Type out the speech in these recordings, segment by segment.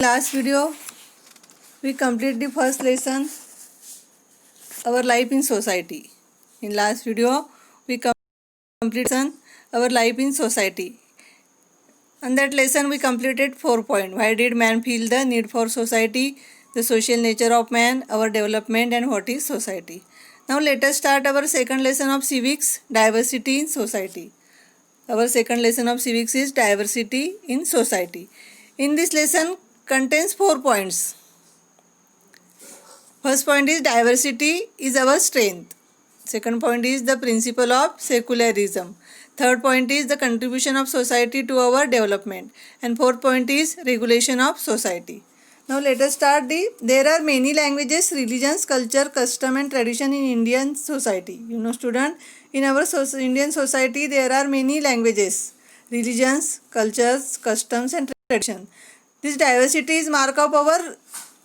Last video we complete the first lesson, our life in society. In last video we complete our life in society. On that lesson we completed 4 points. Why did man feel the need for society, the social nature of man, our development, and what is society. Now let us start our second lesson of civics, diversity in society. Our second lesson of civics is diversity in society. In this lesson contains 4 points. First point is diversity is our strength. Second point is the principle of secularism. Third point is the contribution of society to our development. And fourth point is regulation of society. Now let us start there are many languages, religions, culture, custom and tradition in Indian society. Student, in our Indian society there are many languages, religions, cultures, customs and tradition. This diversity is mark of our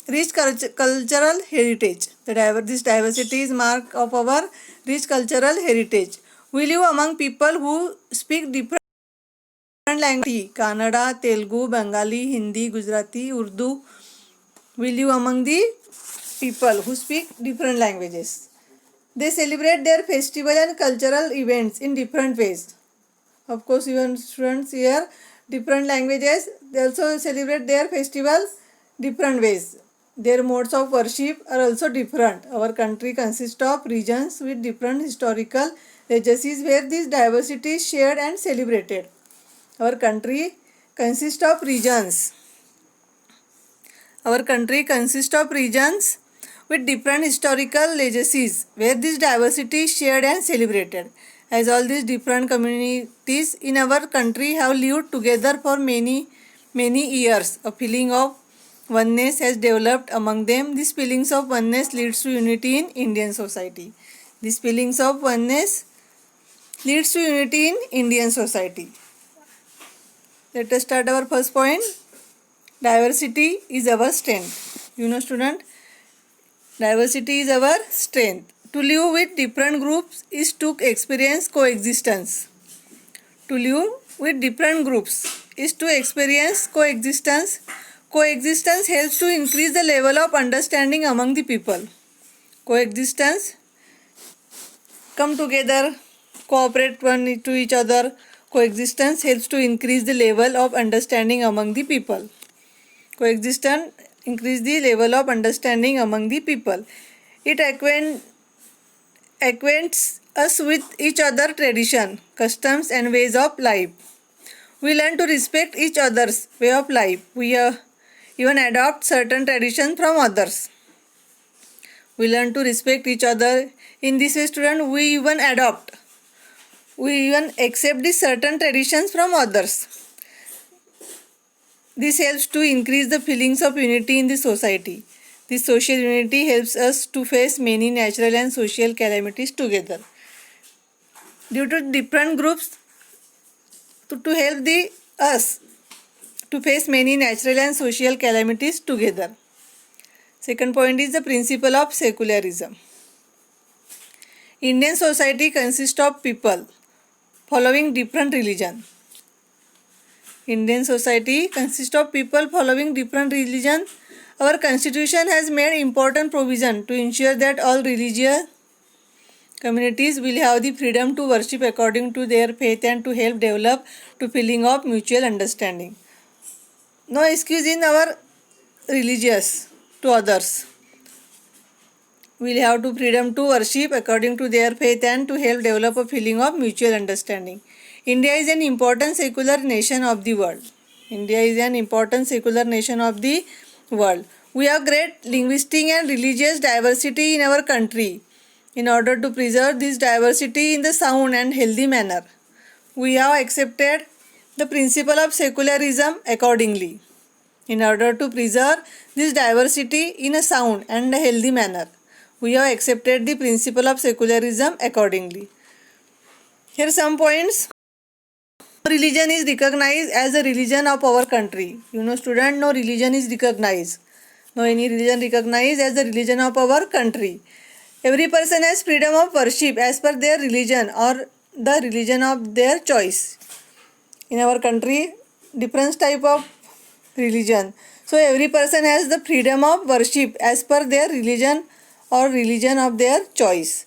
rich cultural heritage. This diversity is mark of our rich cultural heritage. We live among people who speak different languages: Kannada, Telugu, Bengali, Hindi, Gujarati, Urdu. We live among the people who speak different languages. They celebrate their festival and cultural events in different ways. Of course, even students here, different languages, they also celebrate their festival different ways. Their modes of worship are also different. Our country consists of regions with different historical legacies where this diversity is shared and celebrated. Our country consists of regions. Our country consists of regions with different historical legacies where this diversity is shared and celebrated. As all these different communities in our country have lived together for many years, a feeling of oneness has developed among them. These feelings of oneness leads to unity in Indian society. These feelings of oneness leads to unity in Indian society. Let us start our first point. Diversity is our strength. Student, diversity is our strength. To live with different groups is to experience coexistence. To live with different groups is to experience coexistence. Coexistence helps to increase the level of understanding among the people. Coexistence, come together, cooperate one to each other. Coexistence helps to increase the level of understanding among the people. Coexistence increase the level of understanding among the people. It acquaints us with each other tradition, customs and ways of life. We learn to respect each other's way of life. We even adopt certain traditions from others. We learn to respect each other. In this way, student, we even accept the certain traditions from others. This helps to increase the feelings of unity in the society. This social unity helps us to face many natural and social calamities together. Due to different groups, to help us to face many natural and social calamities together. Second point is the principle of secularism. Indian society consists of people following different religion. Indian society consists of people following different religion. Our constitution has made important provision to ensure that all religious communities will have the freedom to worship according to their faith and to help develop to feeling of mutual understanding. No excuse in our religious to others. We will have to freedom to worship according to their faith and to help develop a feeling of mutual understanding. India is an important secular nation of the world. India is an important secular nation of the world. We have great linguistic and religious diversity in our country. In order to preserve this diversity in the sound and healthy manner, we have accepted the principle of secularism accordingly. In order to preserve this diversity in a sound and a healthy manner, we have accepted the principle of secularism accordingly. Here are some points. Religion is recognized as a religion of our country. Student, no religion is recognized. No any religion recognized as the religion of our country. Every person has freedom of worship as per their religion or the religion of their choice. In our country, different type of religion. So every person has the freedom of worship as per their religion or religion of their choice.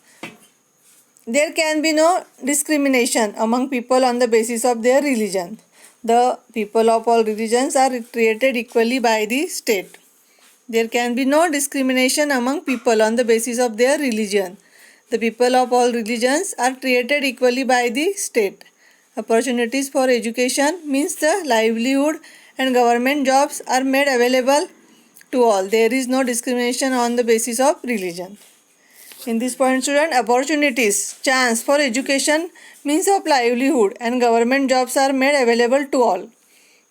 There can be no discrimination among people on the basis of their religion. The people of all religions are treated equally by the state. There can be no discrimination among people on the basis of their religion. The people of all religions are treated equally by the state. Opportunities for education means the livelihood and government jobs are made available to all. There is no discrimination on the basis of religion. In this point, student, opportunities, chance for education, means of livelihood and government jobs are made available to all.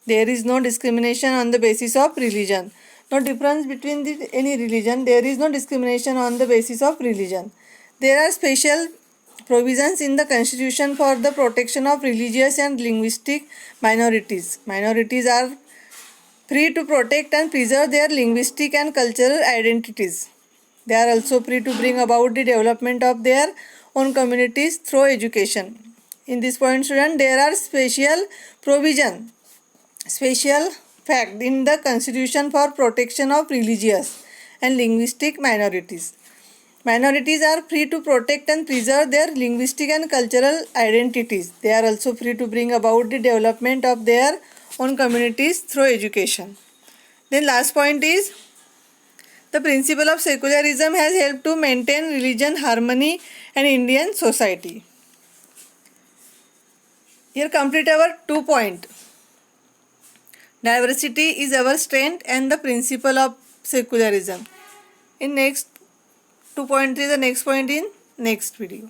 There is no discrimination on the basis of religion. No difference between any religion. There is no discrimination on the basis of religion. There are special provisions in the Constitution for the protection of religious and linguistic minorities. Minorities are free to protect and preserve their linguistic and cultural identities. They are also free to bring about the development of their own communities through education. In this point, student, there are special fact in the Constitution for protection of religious and linguistic minorities. Minorities are free to protect and preserve their linguistic and cultural identities. They are also free to bring about the development of their own communities through education. Then last point is, the principle of secularism has helped to maintain religion harmony in Indian society. Here complete our 2 point. Diversity is our strength and the principle of secularism. In next 2.3, the next point in next video.